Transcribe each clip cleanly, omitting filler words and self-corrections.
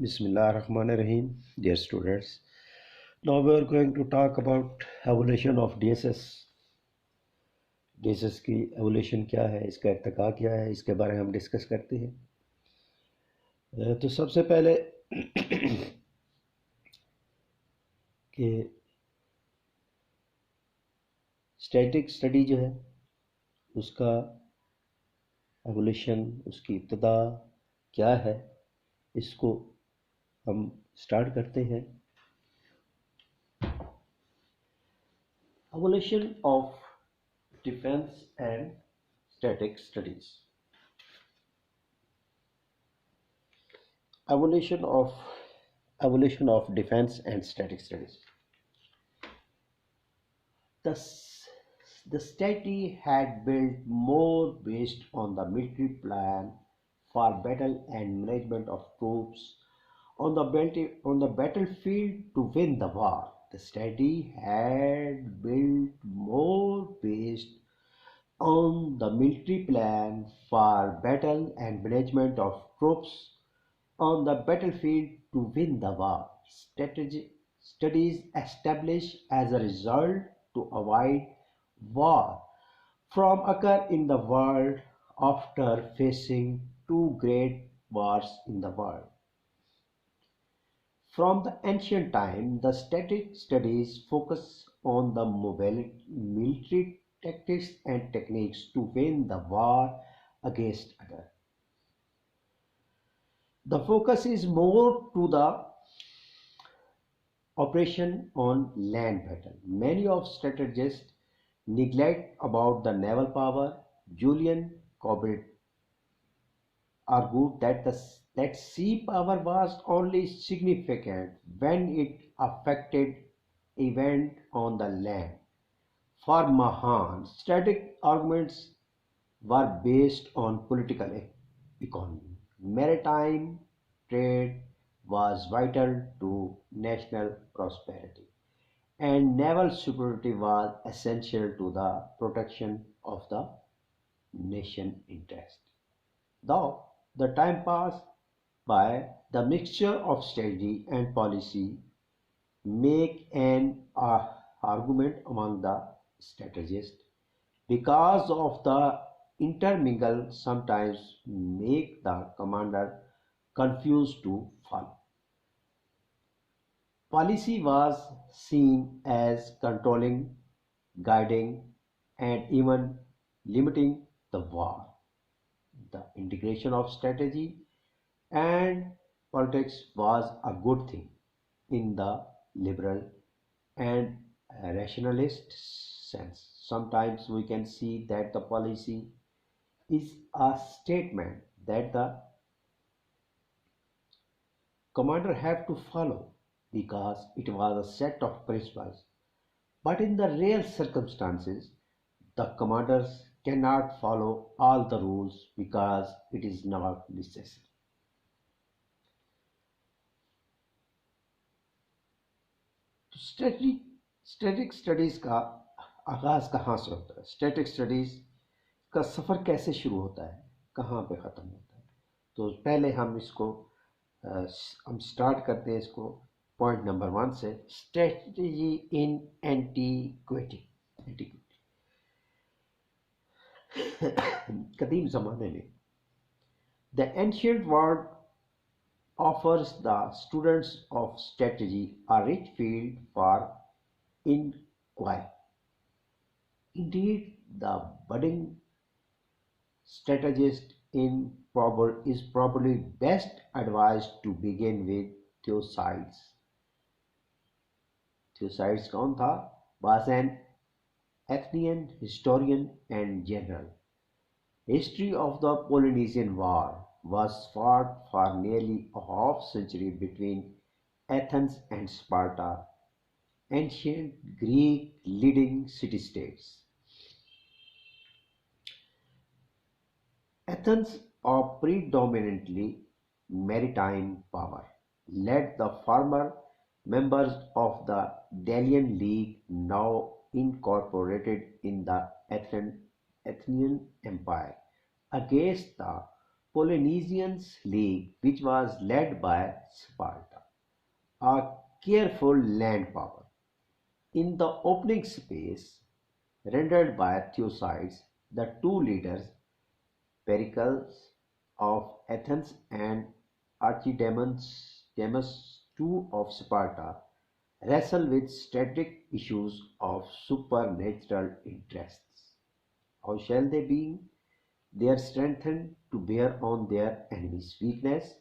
Bismillahirrahmanirrahim, dear students. Now we are going to talk about evolution of DSS. DSS की evolution क्या है, इसका इर्तिका क्या है, इसके बारे में हम डिस्कस करते हैं। तो सबसे पहले कि स्टैटिक स्टडी जो है उसका एवोल्यूशन, उसकी इब्तदा क्या है, इसको हम स्टार्ट करते हैं। Evolution of defence and static studies. Evolution of defense and static studies. The, the study had built more based on the military plan for battle and management of troops on the battlefield to win the war. The study had built more based on the military plan for battle and management of troops on the battlefield to win the war. Studies established as a result to avoid war from occur in the world after facing two great wars in the world. From the ancient time, the static studies focus on the military tactics and techniques to win the war against others. The focus is more to the operation on land battle. Many of strategists neglect about the naval power. Julian Corbett argued that sea power was only significant when it affected event on the land. For Mahan, static arguments were based on political economy. Maritime trade was vital to national prosperity, and naval security was essential to the protection of the nation interest. Though the time passed by, the mixture of strategy and policy make an argument among the strategists because of the intermingle sometimes make the commander confused to follow. Policy was seen as controlling, guiding, and even limiting the war. The integration of strategy and politics was a good thing in the liberal and rationalist sense. Sometimes we can see that the policy is a statement that the commander have to follow because it was a set of principles. But in the real circumstances, the commanders cannot follow all the rules because it is not necessary. Static static studies का आगाज़ कहाँ से होता है, static studies का सफ़र कैसे शुरू होता है, कहाँ पे ख़त्म होता है। तो पहले हम इसको हम स्टार्ट करते हैं इसको पॉइंट नंबर 1 से, स्ट्रेटजी इन एंटीक्विटी। कदीम ज़माने में the ancient world offers the students of strategy a rich field for inquiry. Indeed, the budding strategist is probably best advised to begin with Thucydides. Thucydides कौन था? Was an Athenian historian and general. History of the Polynesian War was fought for nearly a half century between Athens and Sparta, ancient Greek leading city-states. Athens, a predominantly maritime power, led the former members of the Delian League, now incorporated in the Athenian Empire, against the Polynesians League, which was led by Sparta, a careful land power. In the opening space rendered by Thucydides, the two leaders, Pericles of Athens and Archidamus II of Sparta, wrestle with static issues of supernatural interests. How shall they be? They are strengthened to bear on their enemy's weakness,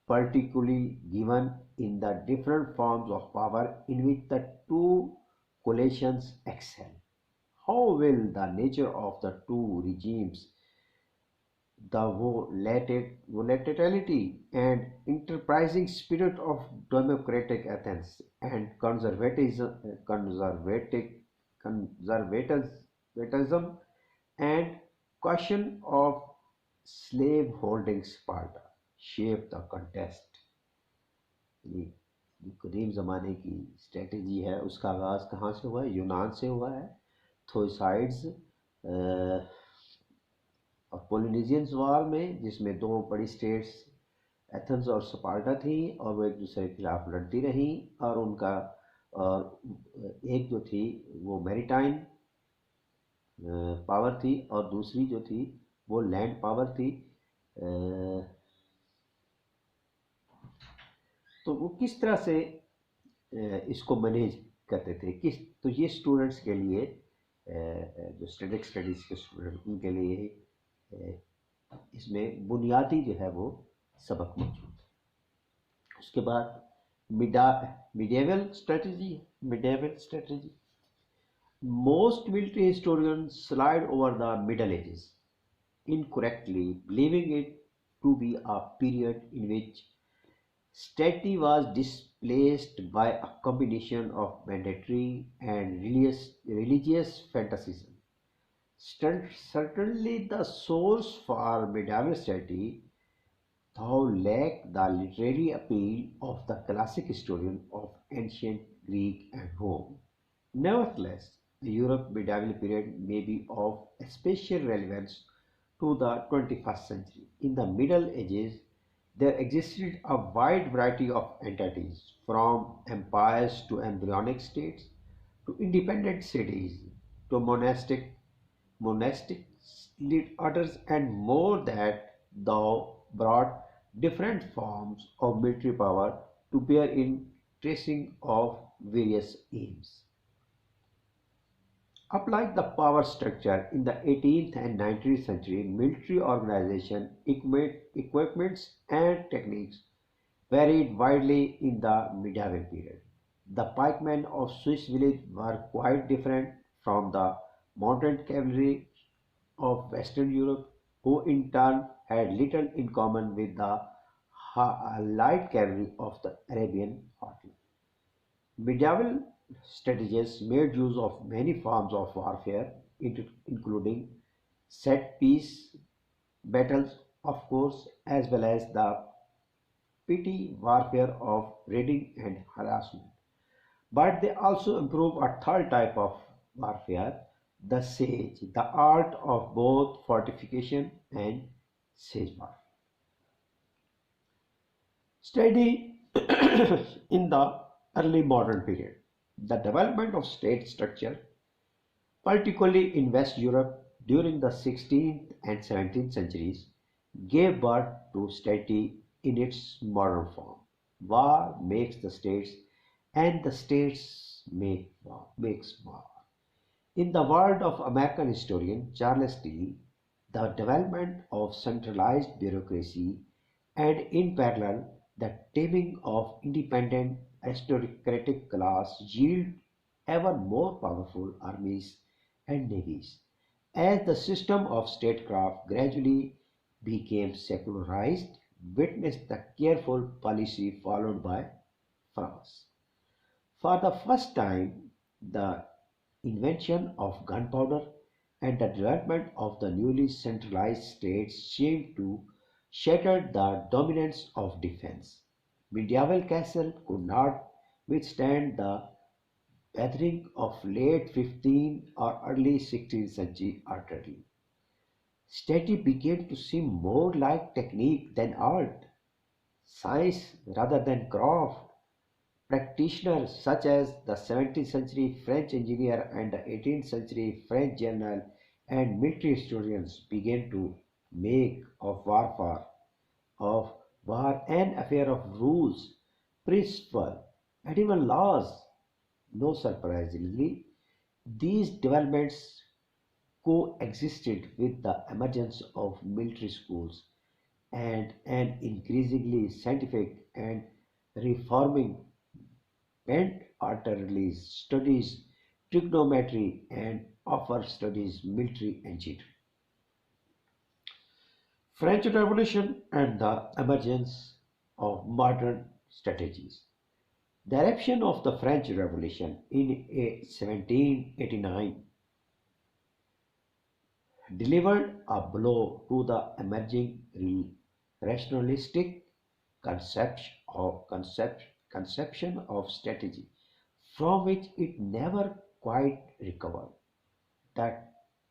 particularly given in the different forms of power in which the two coalitions excel. How will the nature of the two regimes, the volatility and enterprising spirit of democratic Athens and conservatism and caution of slave-holding Sparta shape the contest? ये जो कदीम ज़माने की strategy है उसका आगाज़ कहाँ से हुआ है? यूनान से हुआ है। थोसाइड्स और पोलिनेशियंस वार में, जिसमें दो बड़ी स्टेट्स एथेंस और स्पार्टा थी और वो एक दूसरे के खिलाफ लड़ती रहीं, और उनका और एक जो थी वो मैरीटाइम पावर थी और दूसरी जो थी वो लैंड पावर थी। तो वो किस तरह से इसको मैनेज करते थे, तो ये स्टूडेंट्स के लिए, जो स्टैटिक स्टडीज़ के स्टूडेंट, उनके लिए इसमें बुनियादी जो है वो सबक मौजूद है। उसके बाद medieval strategy. Most military historians slide over the Middle Ages incorrectly, believing it to be a period in which strategy was displaced by a combination of mandatory and religious fanaticism. Certainly, the source for medieval strategy, though, lacked the literary appeal of the classic historian of ancient Greek and Rome. Nevertheless, the Europe medieval period may be of special relevance to the 21st century. In the Middle Ages, there existed a wide variety of entities, from empires to embryonic states, to independent cities, to monastic orders, and more, that thou brought different forms of military power to bear in tracing of various aims. Unlike the power structure in the 18th and 19th century, military organization, equipments, and techniques varied widely in the medieval period. The pikemen of Swiss village were quite different from the mounted cavalry of Western Europe, who in turn had little in common with the light cavalry of the Arabian heartland. Medieval strategists made use of many forms of warfare, including set piece battles, of course, as well as the petty warfare of raiding and harassment. But they also improved a third type of warfare, the siege, the art of both fortification and siege warfare. Study in the early modern period. The development of state structure, particularly in West Europe during the 16th and 17th centuries, gave birth to state in its modern form. War makes the states, and the states makes war. In the word of American historian Charles Steele, the development of centralized bureaucracy and, in parallel, the taming of independent aristocratic class yield ever more powerful armies and navies. As the system of statecraft gradually became secularized, witness the careful policy followed by France. For the first time, the invention of gunpowder and the development of the newly centralized states seemed to shatter the dominance of defense. Medieval castles could not withstand the battering of late 15th or early 16th century artillery. Strategy began to seem more like technique than art, science rather than craft. Practitioners such as the 17th century French engineer and the 18th century French general and military historians began to make of war an affair of rules, principle, and even laws. No surprisingly, these developments coexisted with the emergence of military schools and an increasingly scientific and reforming bent artillery studies trigonometry and offer studies military engineering. French Revolution and the emergence of modern strategies. The eruption of the French Revolution in 1789 delivered a blow to the emerging rationalistic conception conception of strategy, from which it never quite recovered. The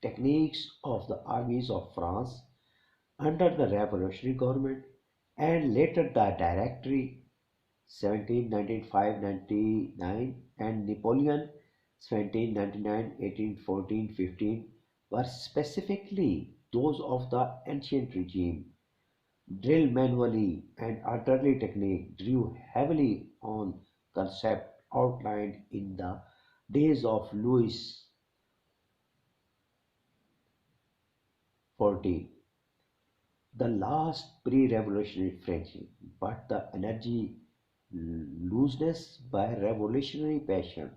techniques of the armies of France under the revolutionary government and later the Directory 1795-99 and Napoleon 1799-1814-15 were specifically those of the ancient regime. Drill manually and artillery technique drew heavily on concept outlined in the days of Louis XIV, the last pre-revolutionary French, but the energy looseness by revolutionary passion,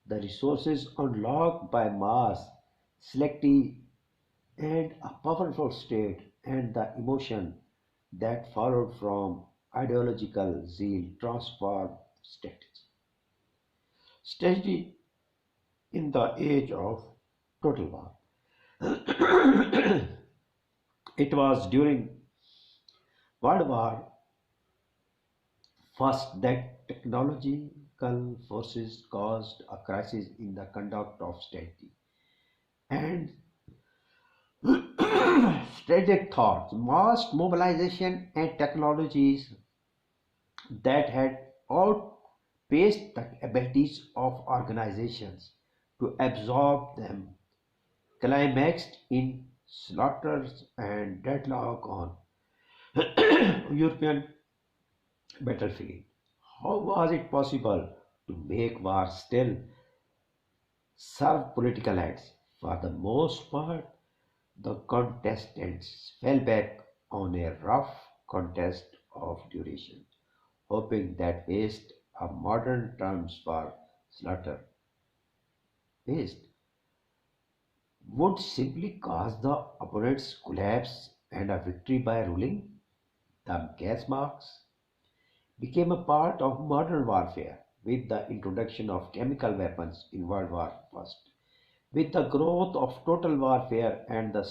the resources unlocked by mass, selective and a powerful state, and the emotion that followed from ideological zeal transformed strategy. Strategy in the age of total war. It was during World War First that technological forces caused a crisis in the conduct of strategy. And strategic thoughts, mass mobilization and technologies that had outpaced the abilities of organizations to absorb them climaxed in slaughters and deadlock on European battlefield. How was it possible to make war still serve political ends? For the most part, the contestants fell back on a rough contest of duration, hoping that waste are modern terms for slaughter. Waste would simply cause the opponent's collapse and a victory by ruling. The gas marks became a part of modern warfare with the introduction of chemical weapons in World War I. With the growth of total warfare and the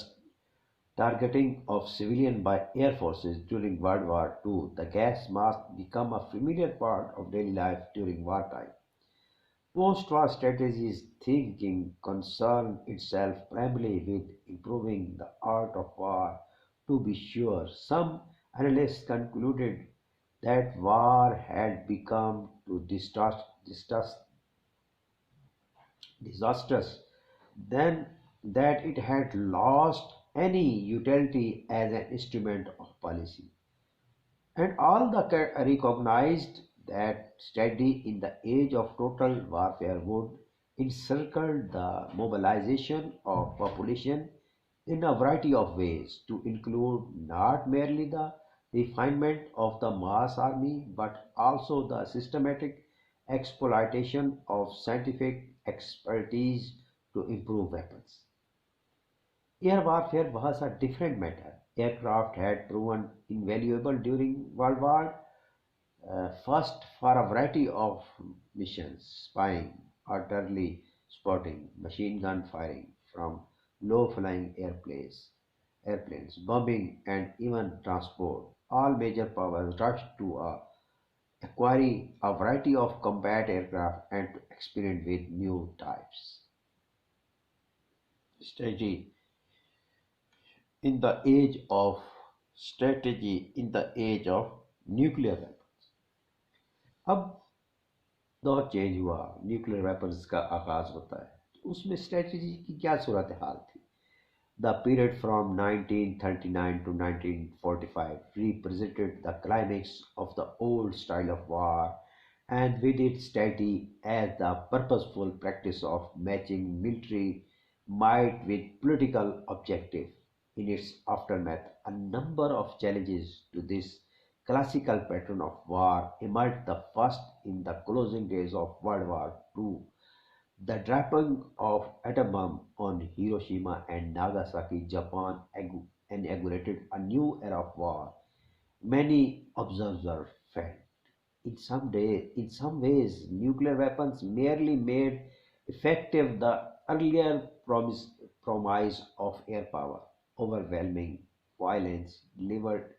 targeting of civilians by air forces during World War II, the gas mask became a familiar part of daily life during wartime. Post-war strategies thinking concerned itself primarily with improving the art of war. To be sure, some analysts concluded that war had become too disastrous, then that it had lost any utility as an instrument of policy. And all the recognized that strategy in the age of total warfare would encircle the mobilization of population in a variety of ways to include not merely the refinement of the mass army but also the systematic exploitation of scientific expertise to improve weapons. Air warfare was a different matter. Aircraft had proven invaluable during World War First for a variety of missions: spying, artillery spotting, machine gun firing from low-flying airplanes, bombing, and even transport. All major powers rushed to acquire a variety of combat aircraft and to experiment with new types. Strategy in the age of strategy, in the age of nuclear weapons. अब दौर change हुआ, nuclear weapons का आगाज होता है, उसमें strategy की क्या सूरत हाल थी? The period from 1939 to 1945 represented the climax of the old style of war, and with it study as the purposeful practice of matching military might with political objective. In its aftermath, a number of challenges to this classical pattern of war emerged. The first in the closing days of World War II, the dropping of atom bomb on Hiroshima and Nagasaki, Japan inaugurated a new era of war. Many observers felt in some ways, nuclear weapons merely made effective the earlier promise of air power, overwhelming violence delivered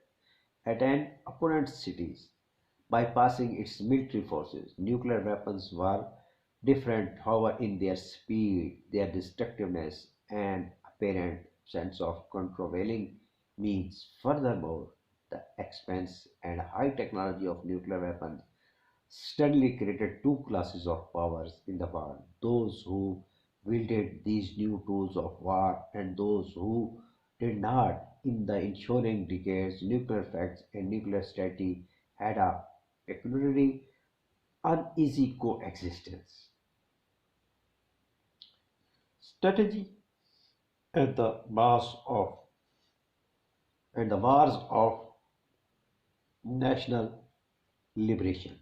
at an opponent's cities, bypassing its military forces. Nuclear weapons were different, however, in their speed, their destructiveness, and apparent sense of controlling means. Furthermore, the expense and high technology of nuclear weapons suddenly created two classes of powers in the world: those who wielded these new tools of war and those who did not. In the ensuing decades, nuclear facts and nuclear strategy had a peculiarly uneasy coexistence. Strategy and the mass of and the wars of national liberation.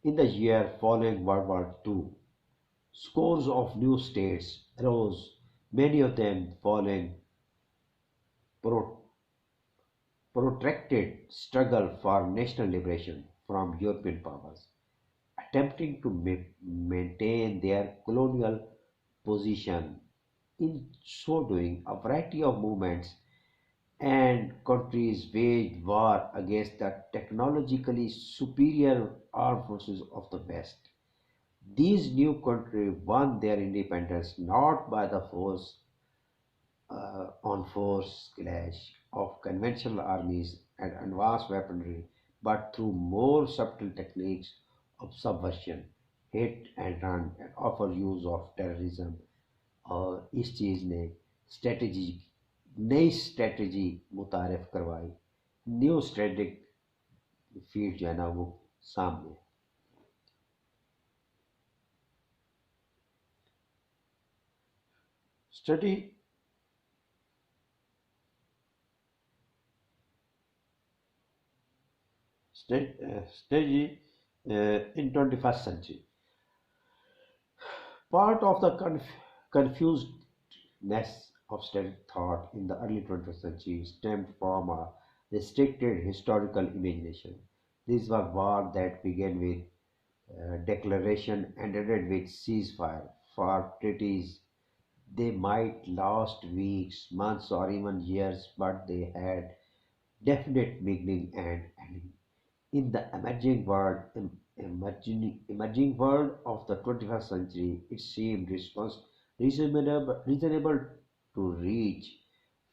In the year following World War II, scores of new states arose, many of them following pro- protracted struggle for national liberation from European powers, attempting to maintain their colonial position. In so doing, a variety of movements and countries waged war against the technologically superior armed forces of the West. These new countries won their independence not by the force on force clash of conventional armies and advanced weaponry, but through more subtle techniques of subversion, hit and run, and offer use of terrorism. और इस चीज़ ने strategy नई strategy मुतारफ करवाई, new strategic field जो है ना वो सामने। Study strategy in 21st century. Part of the confusedness of strategic thought in the early 20th century stemmed from a restricted historical imagination. These were wars that began with declaration and ended with ceasefire. For treaties, they might last weeks, months, or even years, but they had definite beginning and ending. In the emerging world of the 21st century, it seemed reasonable to reach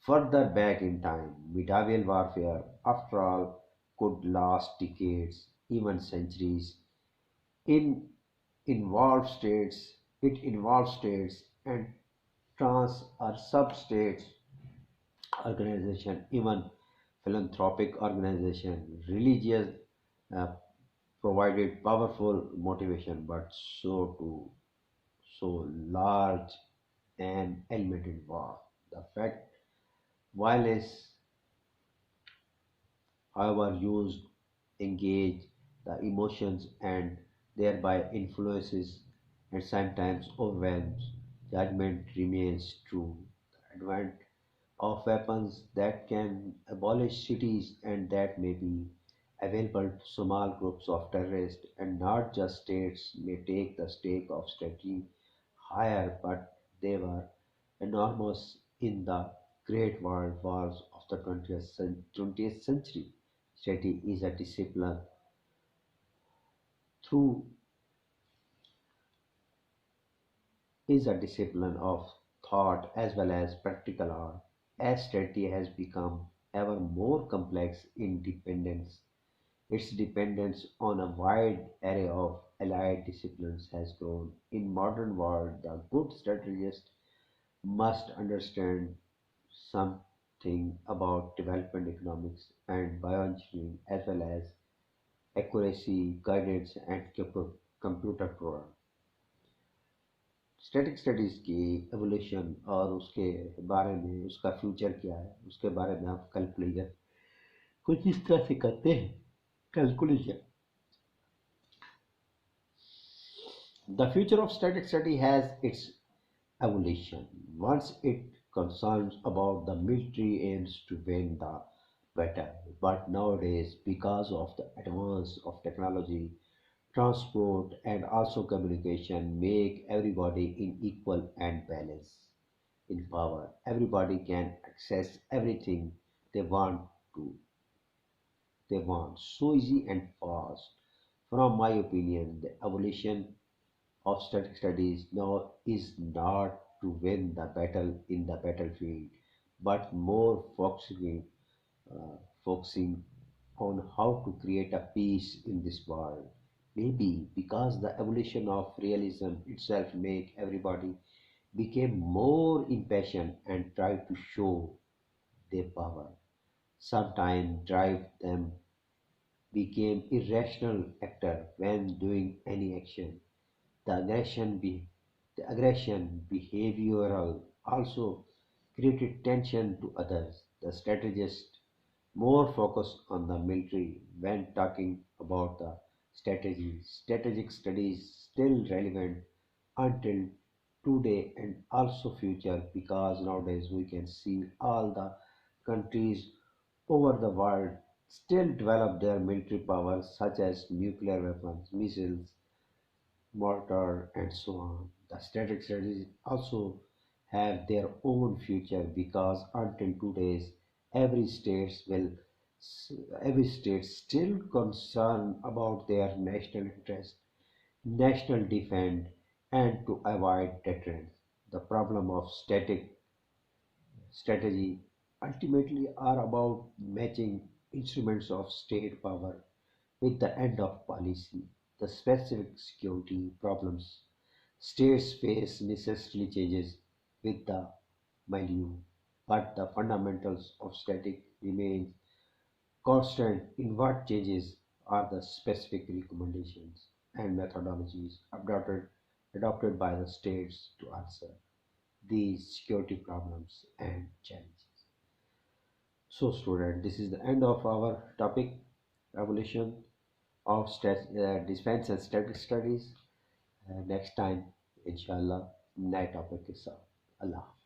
further back in time. Medieval warfare, after all, could last decades, even centuries. In involved states, it involves states and trans or sub-states organization, even philanthropic organization, religious uh, provided powerful motivation, but so too so large an element in war. The fact violence, however used, engage the emotions and thereby influences and sometimes overwhelms. Judgment remains true. The advent of weapons that can abolish cities and that may be available to small groups of terrorists and not just states may take the stake of strategy higher, but they were enormous in the great world wars of the 20th century. Strategy is a discipline through is a discipline of thought as well as practical art. as strategy has become ever more complex in dependence. Its dependence on a wide array of allied disciplines has grown. In modern world, the good strategist must understand something about development economics and bioengineering as well as accuracy, guidance and computer program. Static studies की evolution और उसके बारे में उसका future क्या है उसके बारे में आप कैलकुलेशन कुछ इस तरह से करते हैं calculation the future of static study has its evolution. Once it concerns about the military aims to win the battle, but nowadays, because of the advance of technology, transport, and also communication, make everybody in equal and balance in power. Everybody can access everything they want to. They want so easy and fast. From my opinion, the evolution of static studies now is not to win the battle in the battlefield, but more focusing on how to create a peace in this world. Maybe because the evolution of realism itself make everybody became more impatient and try to show their power. Sometimes drive them became irrational actor when doing any action. The the aggression behavioral also created tension to others. The strategist more focused on the military when talking about the strategy. Strategic studies still relevant until today and also future because nowadays we can see all the countries over the world still develop their military powers such as nuclear weapons, missiles, mortar, and so on. The static studies also have their own future because until today's every states will every state still concerned about their national interest, national defense, and to avoid deterrence. The problem of static strategy ultimately are about matching instruments of state power with the end of policy. The specific security problems states face necessarily changes with the milieu, but the fundamentals of static remain constant in what changes are the specific recommendations and methodologies adopted by the states to answer these security problems and challenges. So student, this is the end of our topic evolution of defense and static studies. Next time इंशाल्लाह नए topic के साथ अल्लाह